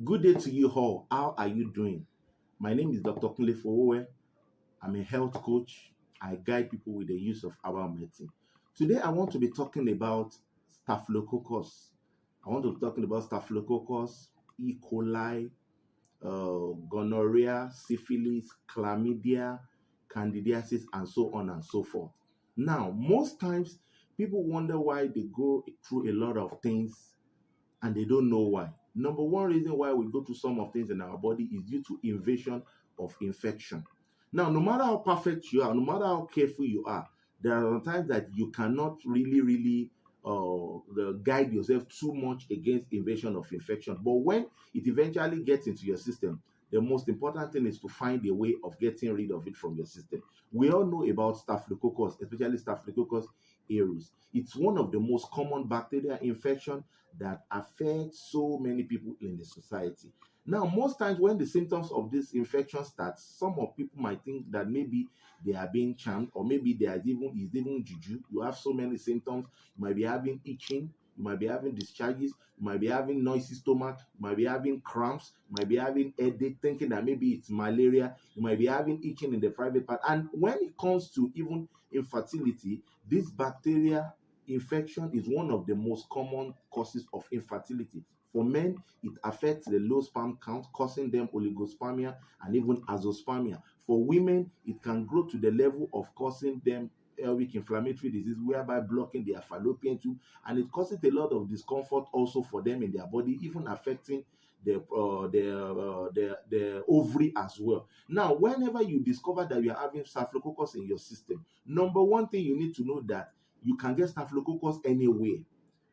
Good day to you all. How are you doing? My name is Dr. Kunle Fowowe. I'm a health coach. I guide people with the use of herbal medicine. Today, I want to be talking about Staphylococcus. I want to be talking about Staphylococcus, E. coli, gonorrhea, syphilis, chlamydia, candidiasis, and so on and so forth. Now, most times, people wonder why they go through a lot of things and they don't know why. Number one reason why we go through some of things in our body is due to invasion of infection. Now, no matter how perfect you are, no matter how careful you are, there are times that you cannot really guide yourself too much against invasion of infection. But when it eventually gets into your system, the most important thing is to find a way of getting rid of it from your system. We all know about Staphylococcus, especially Staphylococcus aureus. It's one of the most common bacterial infection that affects so many people in the society. Now, most times when the symptoms of this infection starts, some of people might think that maybe they are being charmed, or maybe there is even juju. You have so many symptoms. You might be having itching, you might be having discharges, you might be having noisy stomach, you might be having cramps, you might be having headache, thinking that maybe it's malaria, you might be having itching in the private part. And when it comes to even infertility, this bacteria infection is one of the most common causes of infertility. For men, it affects the low sperm count, causing them oligospermia and even azoospermia. For women, it can grow to the level of causing them pelvic inflammatory disease, whereby blocking their fallopian tube, and it causes a lot of discomfort also for them in their body, even affecting the ovary as well. Now, whenever you discover that you are having staphylococcus in your system, number one thing you need to know that you can get staphylococcus anywhere.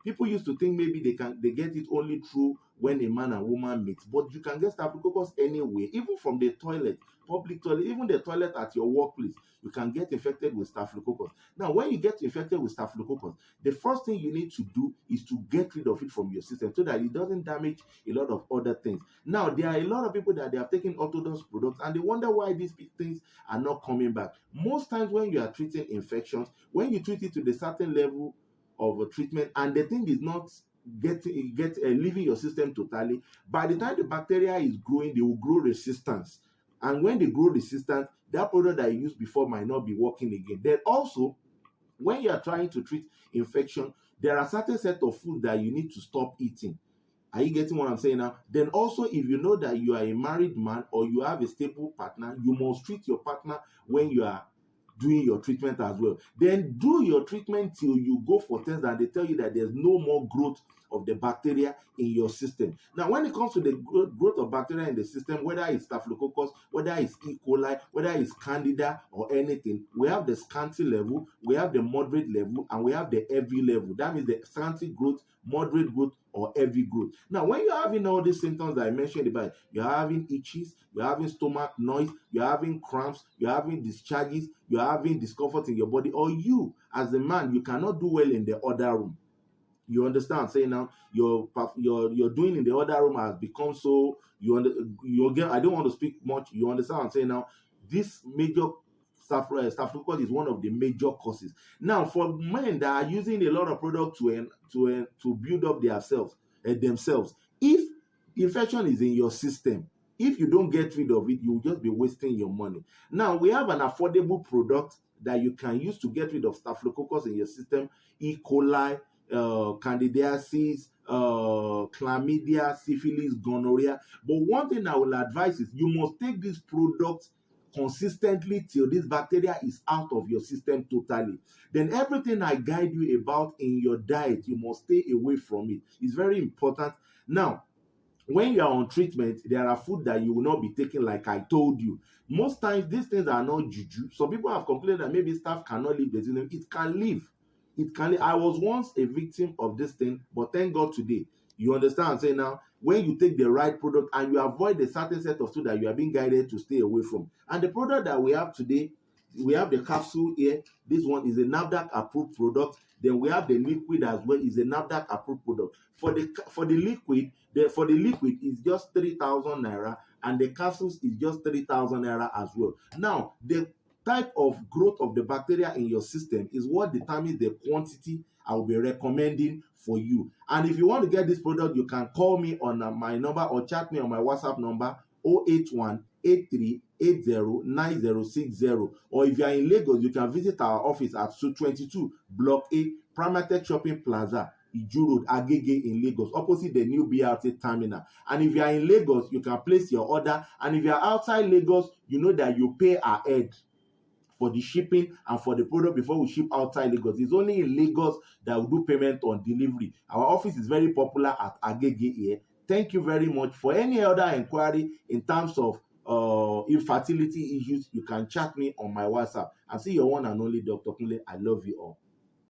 People used to think maybe they get it only through when a man and woman meet, but you can get staphylococcus anywhere, even from the toilet, public toilet, even the toilet at your workplace. You can get infected with staphylococcus. Now, when you get infected with staphylococcus, the first thing you need to do is to get rid of it from your system so that it doesn't damage a lot of other things. Now, there are a lot of people that they have taken orthodox products and they wonder why these things are not coming back. Most times when you are treating infections, when you treat it to the certain level of a treatment and the thing is not leaving your system totally, by the time the bacteria is growing, they will grow resistance. And when they grow resistance, that product that you used before might not be working again. Then also, when you are trying to treat infection, there are certain set of food that you need to stop eating. Are you getting what I'm saying now? Then also, if you know that you are a married man or you have a stable partner, you must treat your partner when you are doing your treatment as well. Then do your treatment till you go for tests and they tell you that there's no more growth of the bacteria in your system. Now, when it comes to the growth of bacteria in the system, whether it's staphylococcus, whether it's E. coli, whether it's candida or anything, we have the scanty level, we have the moderate level, and we have the heavy level. That means the scanty growth, moderate growth, or heavy growth. Now, when you're having all these symptoms that I mentioned about, you're having itches, you're having stomach noise, you're having cramps, you're having discharges, you're having discomfort in your body, or you as a man, you cannot do well in the other room. You understand? Saying now you're doing in the other room has become so you again. I don't want to speak much. You understand? I'm saying now this major staphylococcus is one of the major causes. Now, for men that are using a lot of product to build up themselves, if infection is in your system, if you don't get rid of it, you'll just be wasting your money. Now, we have an affordable product that you can use to get rid of staphylococcus in your system: E. coli, candidiasis, chlamydia, syphilis, gonorrhea. But one thing I will advise is you must take this product consistently till this bacteria is out of your system totally. Then everything I guide you about in your diet, you must stay away from it. It's very important. Now, when you are on treatment, there are food that you will not be taking, like I told you. Most times, these things are not juju. Some people have complained that maybe staff cannot leave the system. It can leave. It can leave. I was once a victim of this thing, but thank God today. You understand what I'm saying now? When you take the right product and you avoid the certain set of food that you are being guided to stay away from. And the product that we have today, we have the capsule here. This one is a NAFDAC approved product. Then we have the liquid as well, is a NAFDAC approved product. For the liquid is just 3,000 naira, and the capsules is just 3,000 naira as well. Now, the type of growth of the bacteria in your system is what determines the quantity I will be recommending for you. And if you want to get this product, you can call me on my number or chat me on my WhatsApp number 081-8380-9060. Or if you are in Lagos, you can visit our office at Suite 22, Block A, Primatech Shopping Plaza, Iju Road, Agege in Lagos, opposite the new BRT terminal. And if you are in Lagos, you can place your order. And if you are outside Lagos, you know that you pay ahead for the shipping and for the product before we ship outside Lagos. It's only in Lagos that we do payment on delivery. Our office is very popular at Agege here. Thank you very much. For any other inquiry in terms of infertility issues, you can chat me on my WhatsApp. I see your one and only Dr. Kunle. I love you all.